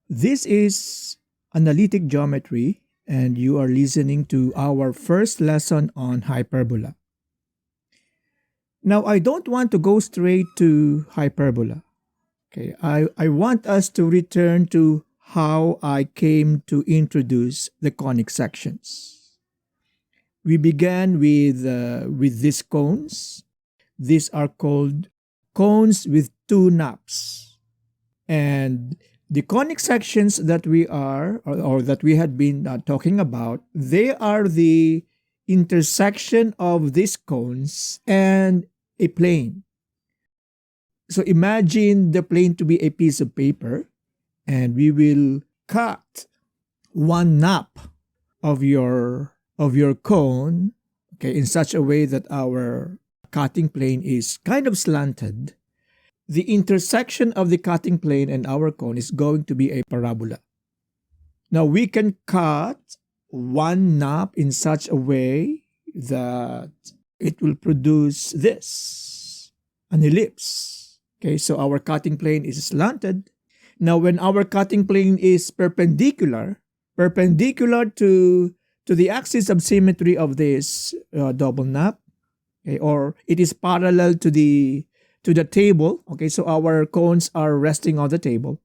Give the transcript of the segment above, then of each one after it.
This is Analytic Geometry, and you are listening to our first lesson on hyperbola. Now, I don't want to go straight to hyperbola. Okay, I want us to return to how I came to introduce the conic sections. We began with these cones. These are called cones with two naps. And the conic sections that we are or that we had been talking about, they are the intersection of these cones and a plane. So imagine the plane to be a piece of paper, and we will cut one nap of your cone, okay, in such a way that our cutting plane is kind of slanted. The intersection of the cutting plane and our cone is going to be a parabola. Now we can cut one nap in such a way that it will produce this, an ellipse. Okay, so our cutting plane is slanted. Now when our cutting plane is perpendicular to the axis of symmetry of this double nap, okay, or it is parallel to the table. Okay, so our cones are resting on the table.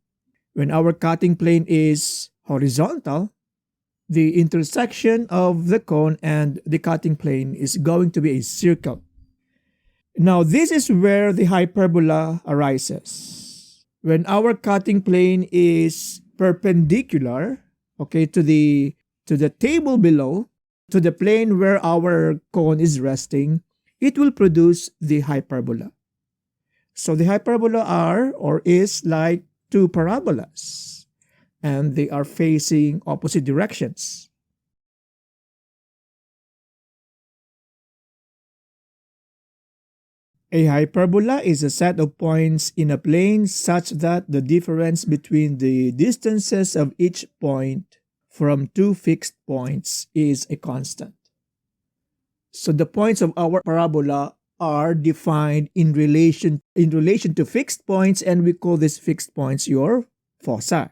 When our cutting plane is horizontal, the intersection of the cone and the cutting plane is going to be a circle. Now, this is where the hyperbola arises. When our cutting plane is perpendicular, okay, to the table below, to the plane where our cone is resting, it will produce the hyperbola. So the hyperbola are or is like two parabolas, and they are facing opposite directions. A hyperbola is a set of points in a plane such that the difference between the distances of each point from two fixed points is a constant. So the points of our parabola are defined in relation to fixed points, and we call these fixed points your foci.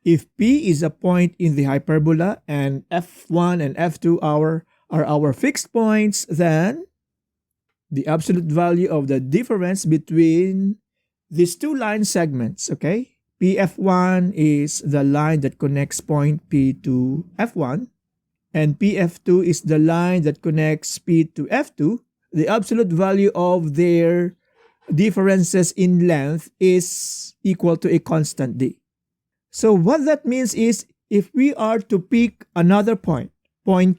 If P is a point in the hyperbola and F1 and F2 are our fixed points, then the absolute value of the difference between these two line segments, okay? PF1 is the line that connects point P to F1, and PF2 is the line that connects P to F2. The absolute value of their differences in length is equal to a constant D. So what that means is if we are to pick another point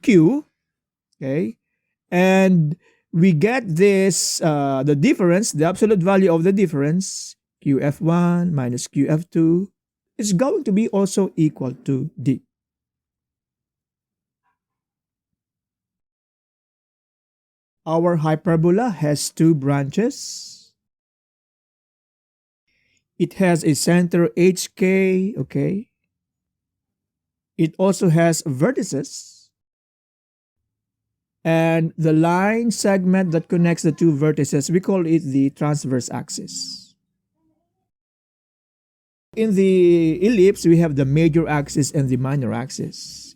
Q, okay, and we get this, the difference, the absolute value of the difference, QF1 minus QF2, is going to be also equal to D. Our hyperbola has two branches. It has a center HK, okay. It also has vertices. And the line segment that connects the two vertices, we call it the transverse axis. In the ellipse, we have the major axis and the minor axis.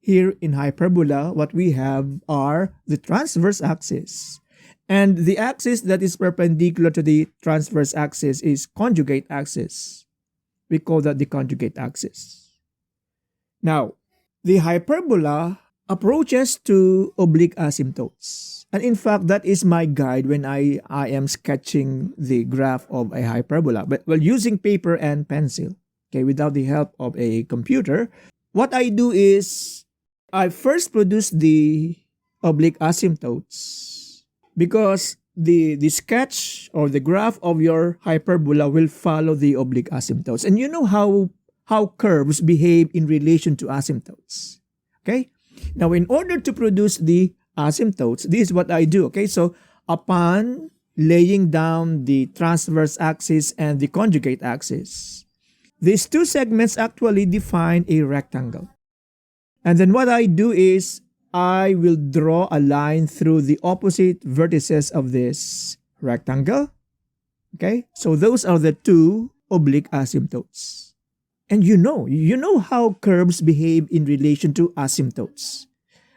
Here in hyperbola, what we have are the transverse axis. And the axis that is perpendicular to the transverse axis is conjugate axis. We call that the conjugate axis. Now, the hyperbola approaches to oblique asymptotes. And in fact, that is my guide when I am sketching the graph of a hyperbola. But using paper and pencil, okay, without the help of a computer, what I do is I first produce the oblique asymptotes because the sketch or the graph of your hyperbola will follow the oblique asymptotes. And you know how curves behave in relation to asymptotes. Okay? Now, in order to produce the asymptotes, this is what I do. Okay, so upon laying down the transverse axis and the conjugate axis, these two segments actually define a rectangle. And then what I do is I will draw a line through the opposite vertices of this rectangle. Okay, so those are the two oblique asymptotes. And you know how curves behave in relation to asymptotes.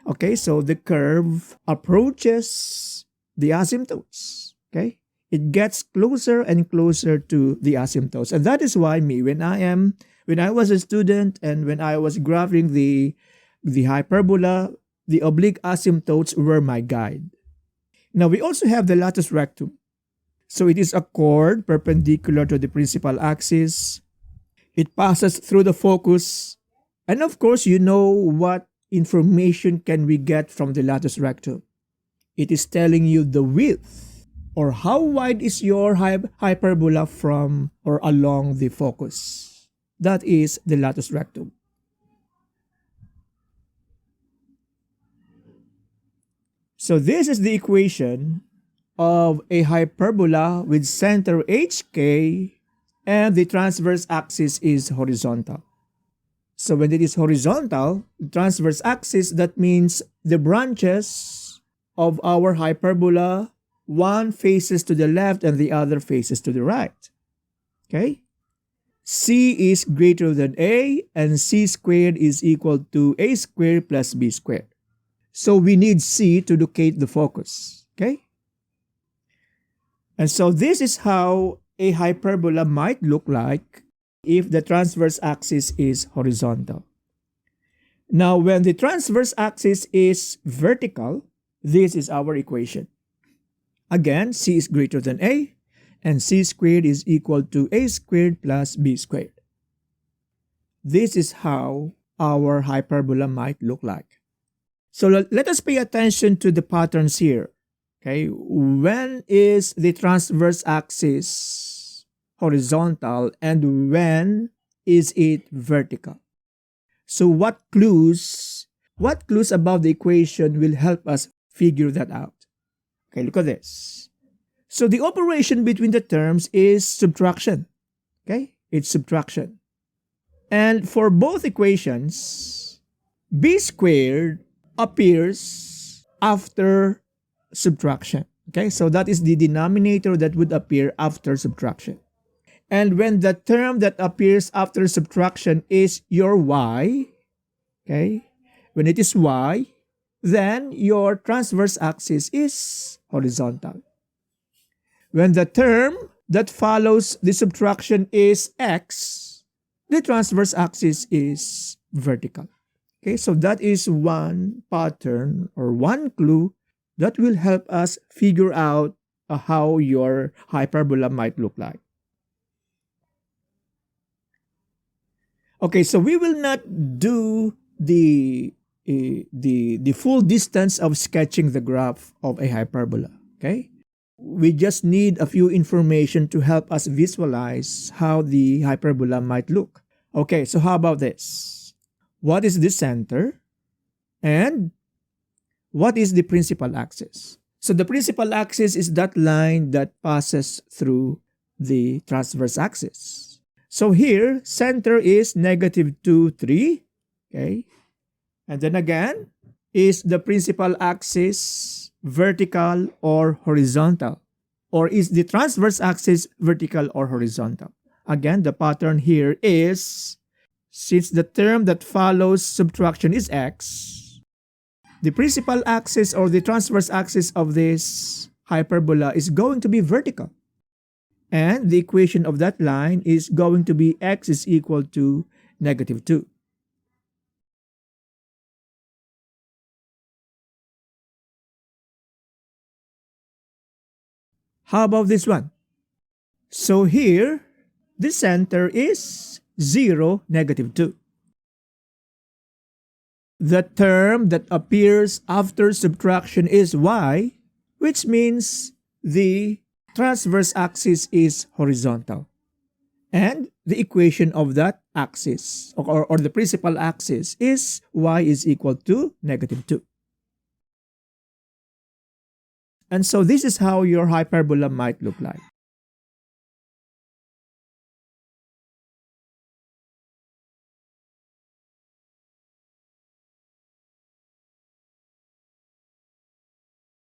Okay, so the curve approaches the asymptotes. Okay, it gets closer and closer to the asymptotes, and that is why when I was a student and when I was graphing the hyperbola, the oblique asymptotes were my guide. Now we also have the latus rectum. So it is a chord perpendicular to the principal axis. It passes through the focus. And of course, you know what information can we get from the latus rectum. It is telling you the width or how wide is your hyperbola from or along the focus. That is the latus rectum. So this is the equation of a hyperbola with center HK and the transverse axis is horizontal. So when it is horizontal, transverse axis, that means the branches of our hyperbola, one faces to the left and the other faces to the right. Okay? C is greater than A and C squared is equal to A squared plus B squared. So we need C to locate the focus. Okay? And so this is how a hyperbola might look like if the transverse axis is horizontal. Now, when the transverse axis is vertical, this is our equation. Again, C is greater than A, and C squared is equal to A squared plus B squared. This is how our hyperbola might look like. So let us pay attention to the patterns here. Okay, when is the transverse axis horizontal and when is it vertical? So what clues about the equation will help us figure that out? Okay, look at this. So the operation between the terms is subtraction. Okay, it's subtraction. And for both equations, B squared appears after subtraction. Okay, so that is the denominator that would appear after subtraction. And when the term that appears after subtraction is your y, okay, when it is y, then your transverse axis is horizontal. When the term that follows the subtraction is x, the transverse axis is vertical. Okay, so that is one pattern or one clue that will help us figure out how your hyperbola might look like. Okay, so we will not do the full distance of sketching the graph of a hyperbola. Okay, we just need a few information to help us visualize how the hyperbola might look. Okay, so how about this? What is the center? And what is the principal axis? So the principal axis is that line that passes through the transverse axis. So here, center is -2, 3. Okay. And then again, is the principal axis vertical or horizontal? Or is the transverse axis vertical or horizontal? Again, the pattern here is, since the term that follows subtraction is x, the principal axis or the transverse axis of this hyperbola is going to be vertical. And the equation of that line is going to be x is equal to -2. How about this one? So here, the center is 0, -2. The term that appears after subtraction is y, which means the transverse axis is horizontal. And the equation of that axis or the principal axis is y is equal to -2. And so this is how your hyperbola might look like.